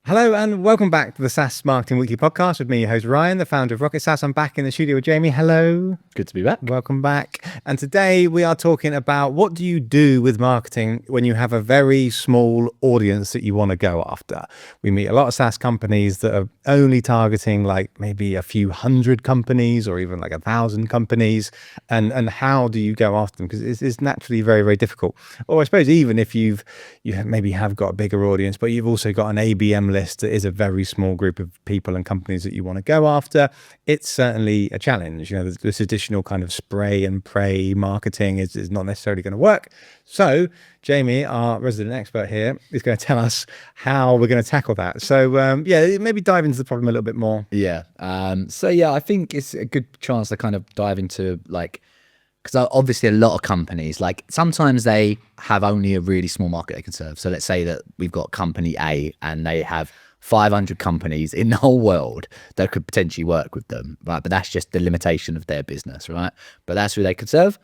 Hello and welcome back to the SaaS Marketing Weekly podcast with me, your host Ryan, the founder of Rocket SaaS. I'm back in the studio with Jamie. Hello. Good to be back. Welcome back. And today we are talking about what do you do with marketing when you have a very small audience that you want to go after. We meet a lot of SaaS companies that are only targeting like maybe a few hundred companies or even like 1,000 companies. And how do you go after them? Because it's naturally very, very difficult. Or I suppose even if you maybe have got a bigger audience, but you've also got an ABM list that is a very small group of people and companies that you want to go after, it's certainly a challenge. You know, this additional kind of spray and pray marketing is not necessarily going to work. So Jamie, our resident expert here, is going to tell us how we're going to tackle that. So maybe dive into the problem a little bit more. Yeah. I think it's a good chance to kind of dive into because obviously a lot of companies, like sometimes they have only a really small market they can serve. So let's say that we've got company A and they have 500 companies in the whole world that could potentially work with them, right? But that's just the limitation of their business, right? But that's who they could serve.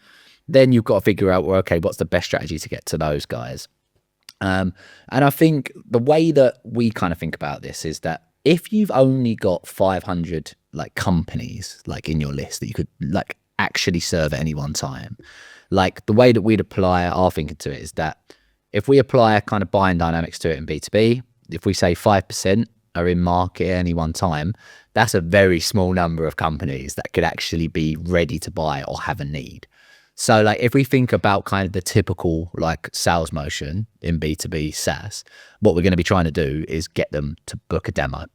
Then you've got to figure out, well, okay, what's the best strategy to get to those guys? And I think the way that we kind of think about this is that if you've only got 500 like companies like in your list that you could like actually serve at any one time, like the way that we'd apply our thinking to it is that if we apply a kind of buying dynamics to it in B2B, if we say 5% are in market at any one time, that's a very small number of companies that could actually be ready to buy or have a need. So like if we think about kind of the typical like sales motion in B2B SaaS, what we're going to be trying to do is get them to book a demo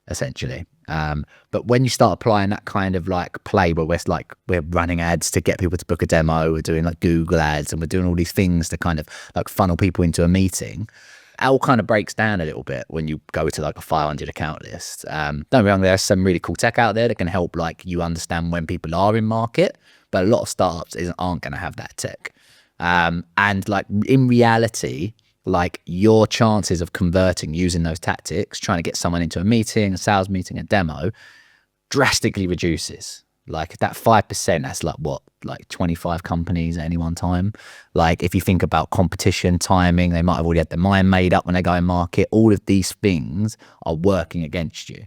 essentially. But when you start applying that kind of like play where we're running ads to get people to book a demo, we're doing like Google ads and we're doing all these things to kind of like funnel people into a meeting, it all kind of breaks down a little bit when you go to like a 500 account list. Don't get me wrong, there's some really cool tech out there that can help like you understand when people are in market, but a lot of startups aren't going to have that tech. And like in reality, like your chances of converting using those tactics, trying to get someone into a meeting, a sales meeting, a demo, drastically reduces. Like that 5%, that's like what, like 25 companies at any one time. Like if you think about competition, timing, they might have already had their mind made up when they go in market. All of these things are working against you.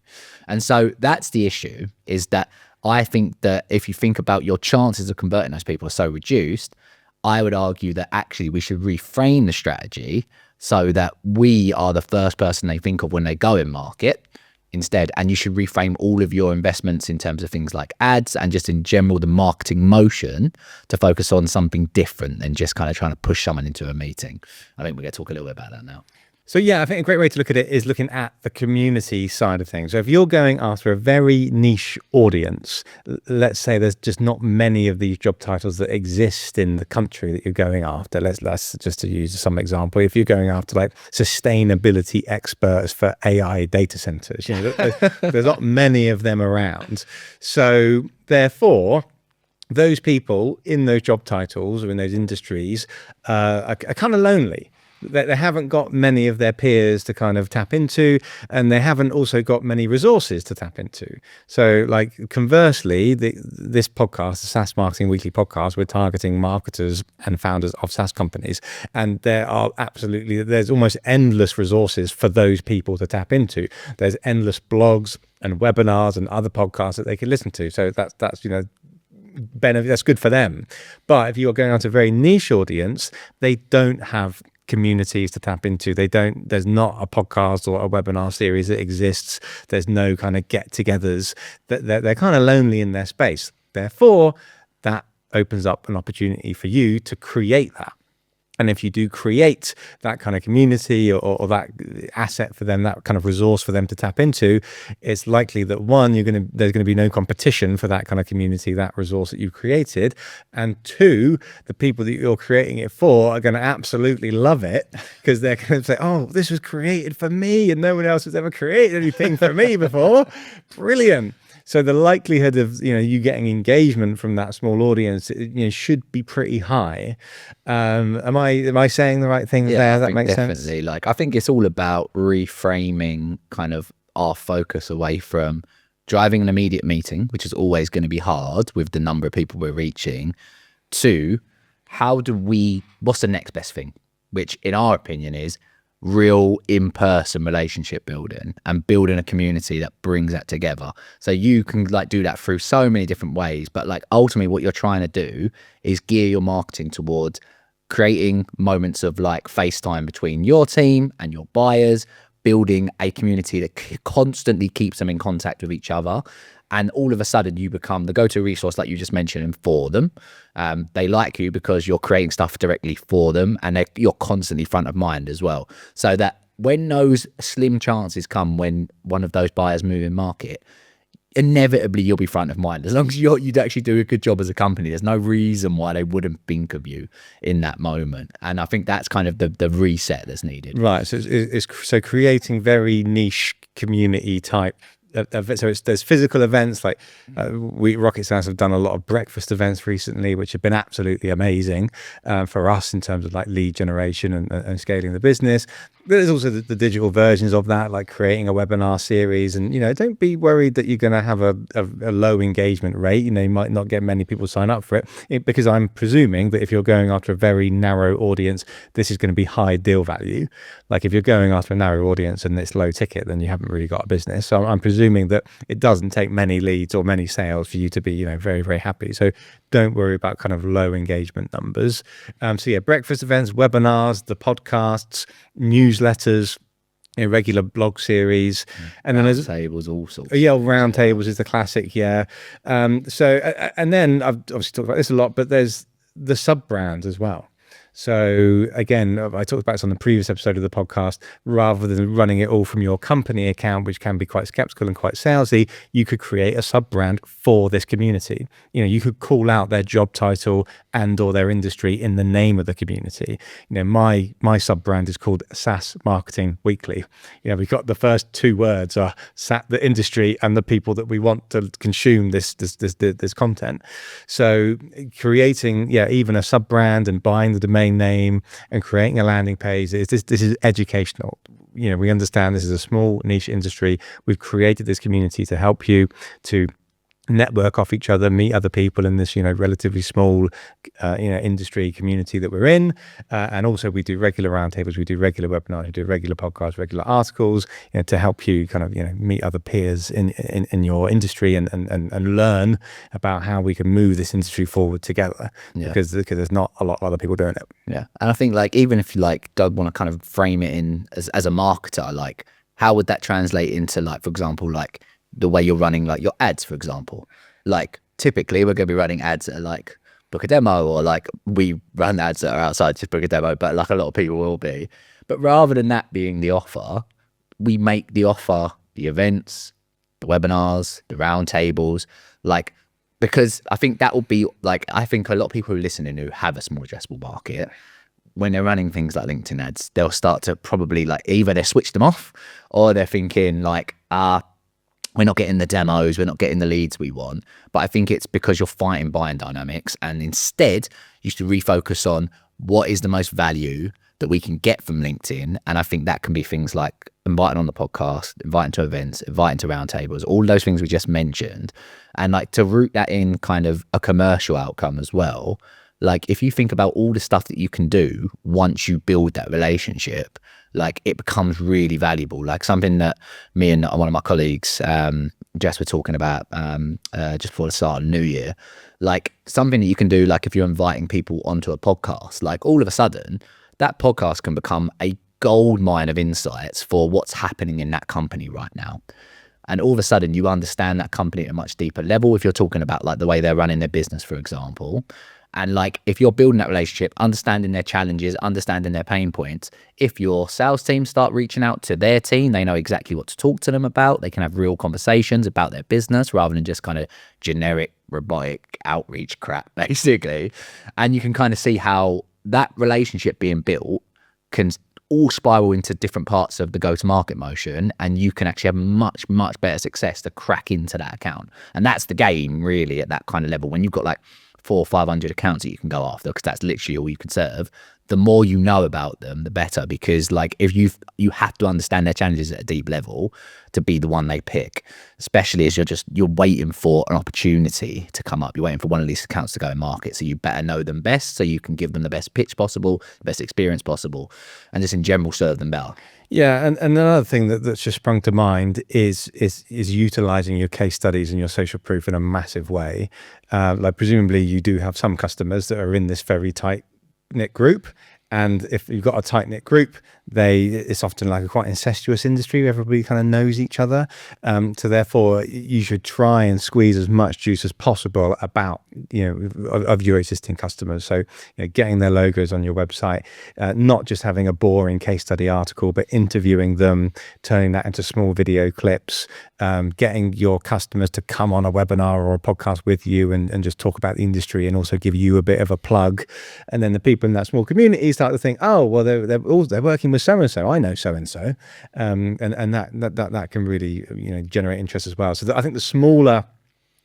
And so that's the issue, is that I think that if you think about your chances of converting those people are so reduced, I would argue that actually we should reframe the strategy so that we are the first person they think of when they go in market instead. And you should reframe all of your investments in terms of things like ads and just in general the marketing motion to focus on something different than just kind of trying to push someone into a meeting. I think we're going to talk a little bit about that now. So yeah, I think a great way to look at it is looking at the community side of things. So if you're going after a very niche audience, let's say there's just not many of these job titles that exist in the country that you're going after. Let's just to use some example. If you're going after like sustainability experts for AI data centers, you know, there's not many of them around. So therefore, those people in those job titles or in those industries are kind of lonely. They haven't got many of their peers to kind of tap into, and they haven't also got many resources to tap into. So like conversely, this podcast, the SaaS Marketing Weekly podcast, we're targeting marketers and founders of SaaS companies. And there's almost endless resources for those people to tap into. There's endless blogs and webinars and other podcasts that they can listen to. So that's you know, benefit, that's good for them. But if you're going out to a very niche audience, they don't have communities to tap into. There's not a podcast or a webinar series that exists. There's no kind of get-togethers. They're kind of lonely in their space. Therefore, that opens up an opportunity for you to create that. And if you do create that kind of community or that asset for them, that kind of resource for them to tap into, it's likely that one, there's going to be no competition for that kind of community, that resource that you've created. And two, the people that you're creating it for are going to absolutely love it because they're going to say, oh, this was created for me and no one else has ever created anything for me before. Brilliant. So the likelihood of you getting engagement from that small audience should be pretty high. Am I saying the right thing there? That makes sense. Definitely. Like I think it's all about reframing kind of our focus away from driving an immediate meeting, which is always going to be hard with the number of people we're reaching, to what's the next best thing, which in our opinion is real in-person relationship building and building a community that brings that together. So you can like do that through so many different ways, but like ultimately what you're trying to do is gear your marketing towards creating moments of like FaceTime between your team and your buyers, building a community that constantly keeps them in contact with each other. And all of a sudden you become the go-to resource, like you just mentioned, for them. They like you because you're creating stuff directly for them, and you're constantly front of mind as well. So that when those slim chances come when one of those buyers move in market, inevitably you'll be front of mind. As long as you'd actually do a good job as a company, there's no reason why they wouldn't think of you in that moment. And I think that's kind of the reset that's needed. Right. So so creating very niche community type. So there's physical events like we Rocket Science have done a lot of breakfast events recently, which have been absolutely amazing for us in terms of like lead generation and scaling the business. But there's also the digital versions of that, like creating a webinar series. And, you know, don't be worried that you're going to have a low engagement rate. You know, you might not get many people sign up for it because I'm presuming that if you're going after a very narrow audience, this is going to be high deal value. Like if you're going after a narrow audience and it's low ticket, then you haven't really got a business. So I'm presuming that it doesn't take many leads or many sales for you to be, you know, very, very happy. So don't worry about kind of low engagement numbers. So yeah, breakfast events, webinars, the podcasts, newsletters, irregular blog series, and then there's tables, all sorts. Yeah, roundtables is the classic. Yeah. So and then I've obviously talked about this a lot, but there's the sub brands as well. So again, I talked about this on the previous episode of the podcast. Rather than running it all from your company account, which can be quite skeptical and quite salesy, you could create a sub brand for this community. You know, you could call out their job title and or their industry in the name of the community. You know, my sub brand is called SaaS Marketing Weekly. You know, we've got the first two words are the industry and the people that we want to consume this content. So creating, even a sub brand and buying the domain name and creating a landing page, this is educational. You know, we understand this is a small niche industry. We've created this community to help you to network off each other, meet other people in this, relatively small, industry community that we're in. And also we do regular roundtables, we do regular webinars, we do regular podcasts, regular articles, to help you kind of, meet other peers in your industry and learn about how we can move this industry forward together. Because there's not a lot of other people doing it. Yeah. And I think even if you don't want to kind of frame it in as a marketer, how would that translate into for example, the way you're running your ads, for example? Typically we're going to be running ads that are book a demo, or we run ads that are outside just book a demo, but a lot of people will be. But rather than that being the offer, we make the offer the events, the webinars, the roundtables, because I think that will be I think a lot of people who are listening who have a small addressable market, when they're running things like LinkedIn ads, they'll start to probably either they switch them off, or they're thinking we're not getting the demos, we're not getting the leads we want. But I think it's because you're fighting buying dynamics, and instead you should refocus on what is the most value that we can get from LinkedIn. And I think that can be things like inviting on the podcast, inviting to events, inviting to roundtables, all those things we just mentioned. And to root that in kind of a commercial outcome as well. If you think about all the stuff that you can do once you build that relationship, it becomes really valuable. Something that me and one of my colleagues, Jess, were talking about just before the start of the new year, something that you can do, if you're inviting people onto a podcast, all of a sudden that podcast can become a gold mine of insights for what's happening in that company right now. And all of a sudden you understand that company at a much deeper level if you're talking about the way they're running their business, for example. And if you're building that relationship, understanding their challenges, understanding their pain points, if your sales team start reaching out to their team, they know exactly what to talk to them about. They can have real conversations about their business rather than just kind of generic robotic outreach crap, basically. And you can kind of see how that relationship being built can all spiral into different parts of the go-to-market motion, and you can actually have much, much better success to crack into that account. And that's the game, really, at that kind of level. When you've got 400 or 500 accounts that you can go after, because that's literally all you can serve, the more you know about them, the better, because like if you have to understand their challenges at a deep level to be the one they pick, especially as you're waiting for an opportunity to come up. You're waiting for one of these accounts to go in market. So you better know them best so you can give them the best pitch possible, the best experience possible, and just in general serve them better. Yeah, and another thing that's just sprung to mind is utilizing your case studies and your social proof in a massive way. Like presumably you do have some customers that are in this very tight knit group, and if you've got a tight knit group, it's often like a quite incestuous industry where everybody kind of knows each other. So therefore, you should try and squeeze as much juice as possible about of your existing customers. So getting their logos on your website, not just having a boring case study article, but interviewing them, turning that into small video clips, getting your customers to come on a webinar or a podcast with you and just talk about the industry and also give you a bit of a plug. And then the people in that small community start to think, oh, well, they're working with so-and-so, I know so-and-so. And that can really, generate interest as well. So I think the smaller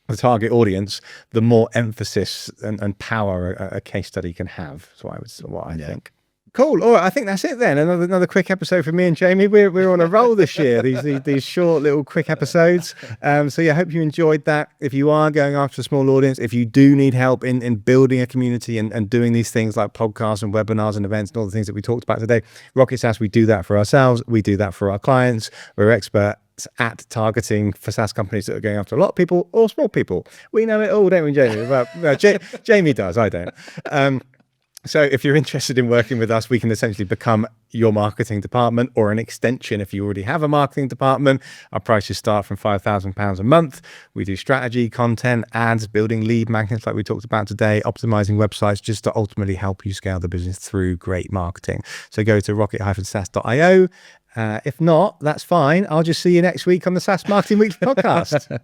the target audience, the more emphasis and power a case study can have. That's what I think. Cool. All right. I think that's it then. Another quick episode for me and Jamie. We're on a roll this year. These short little quick episodes. So yeah, I hope you enjoyed that. If you are going after a small audience, if you do need help in building a community and doing these things like podcasts and webinars and events and all the things that we talked about today, Rocket SaaS, we do that for ourselves. We do that for our clients. We're expert at targeting for SaaS companies that are going after a lot of people or small people. We know it all, don't we, Jamie? Well, Jamie does. I don't. So if you're interested in working with us, we can essentially become your marketing department or an extension if you already have a marketing department. Our prices start from £5,000 a month. We do strategy, content, ads, building lead magnets like we talked about today, optimizing websites just to ultimately help you scale the business through great marketing. So go to rocket-saas.io. If not, that's fine. I'll just see you next week on the SaaS Marketing Weekly podcast.